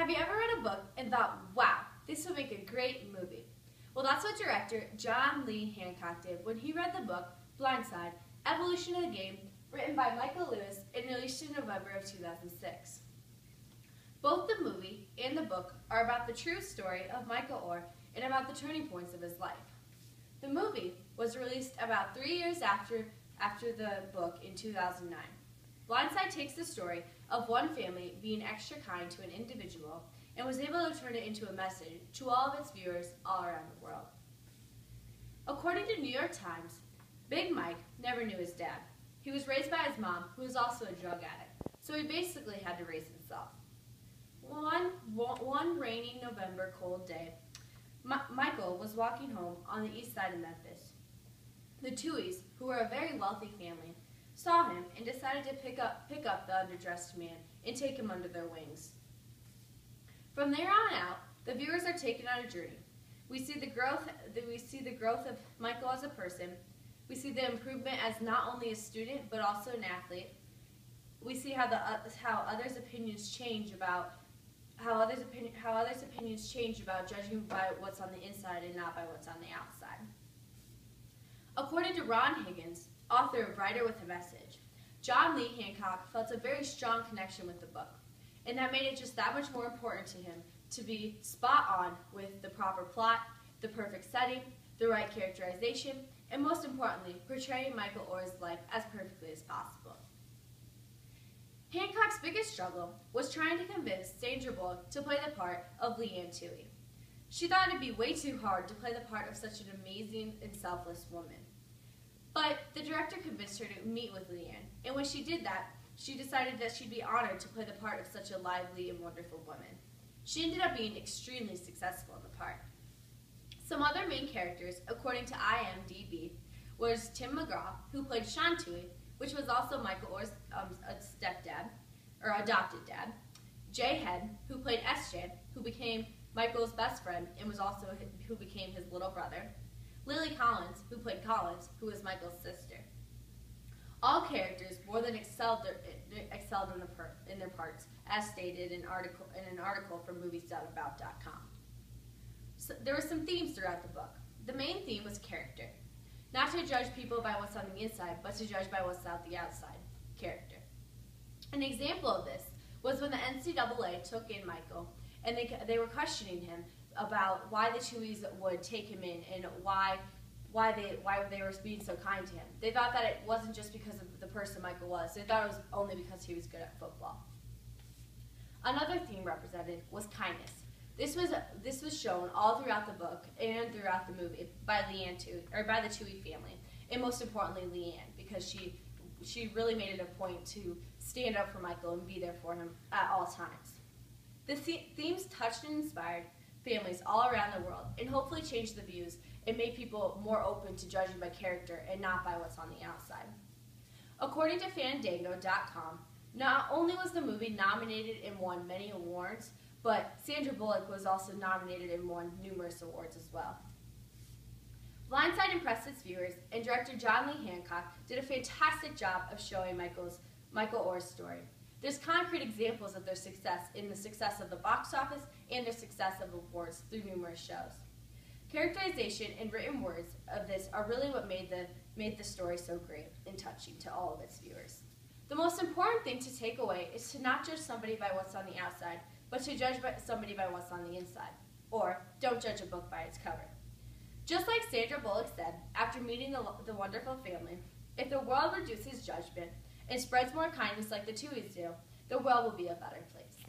Have you ever read a book and thought, wow, this would make a great movie? Well, that's what director John Lee Hancock did when he read the book Blindside, Evolution of the Game, written by Michael Lewis and released in November of 2006. Both the movie and the book are about the true story of Michael Oher and about the turning points of his life. The movie was released about 3 years after the book in 2009. Blindside takes the story of one family being extra kind to an individual and was able to turn it into a message to all of its viewers all around the world. According to New York Times, Big Mike never knew his dad. He was raised by his mom, who was also a drug addict, so he basically had to raise himself. One rainy November cold day, Michael was walking home on the east side of Memphis. The Tuohys, who were a very wealthy family, saw him and decided to pick up the underdressed man and take him under their wings. From there on out, the viewers are taken on a journey. We see the growth of Michael as a person. We see the improvement as not only a student but also an athlete. We see how others' opinions change about judging by what's on the inside and not by what's on the outside. According to Ron Higgins, author of Writer with a Message, John Lee Hancock felt a very strong connection with the book, and that made it just that much more important to him to be spot on with the proper plot, the perfect setting, the right characterization, and most importantly, portraying Michael Oher's life as perfectly as possible. Hancock's biggest struggle was trying to convince Sandra Bullock to play the part of Leanne Toohey. She thought it'd be way too hard to play the part of such an amazing and selfless woman. But the director convinced her to meet with Leanne, and when she did that, she decided that she'd be honored to play the part of such a lively and wonderful woman. She ended up being extremely successful in the part. Some other main characters, according to IMDb, was Tim McGraw, who played Sean Toohey, which was also Michael Oher's stepdad, or adopted dad. Jay Head, who played SJ, who became Michael's best friend and was also who became his little brother. Lily Collins, who played Collins, who was Michael's sister. All characters more than excelled in their parts, as stated in an article from movies.about.com. So there were some themes throughout the book. The main theme was character. Not to judge people by what's on the inside, but to judge by what's out the outside. Character. An example of this was when the NCAA took in Michael, and they were questioning him about why the Tuohys would take him in and why they were being so kind to him. They thought that it wasn't just because of the person Michael was. They thought it was only because he was good at football. Another theme represented was kindness. This was shown all throughout the book and throughout the movie by by the Toohey family, and most importantly Leanne, because she really made it a point to stand up for Michael and be there for him at all times. The themes touched and inspired families all around the world, and hopefully changed the views and made people more open to judging by character and not by what's on the outside. According to Fandango.com, not only was the movie nominated and won many awards, but Sandra Bullock was also nominated and won numerous awards as well. Blindside impressed its viewers, and director John Lee Hancock did a fantastic job of showing Michael Oher's story. There's concrete examples of their success in the success of the box office and their success of awards through numerous shows. Characterization and written words of this are really what made the story so great and touching to all of its viewers. The most important thing to take away is to not judge somebody by what's on the outside, but to judge somebody by what's on the inside. Or, don't judge a book by its cover. Just like Sandra Bullock said after meeting the wonderful family, if the world reduces judgment and spreads more kindness like the Tuohys do, the world will be a better place.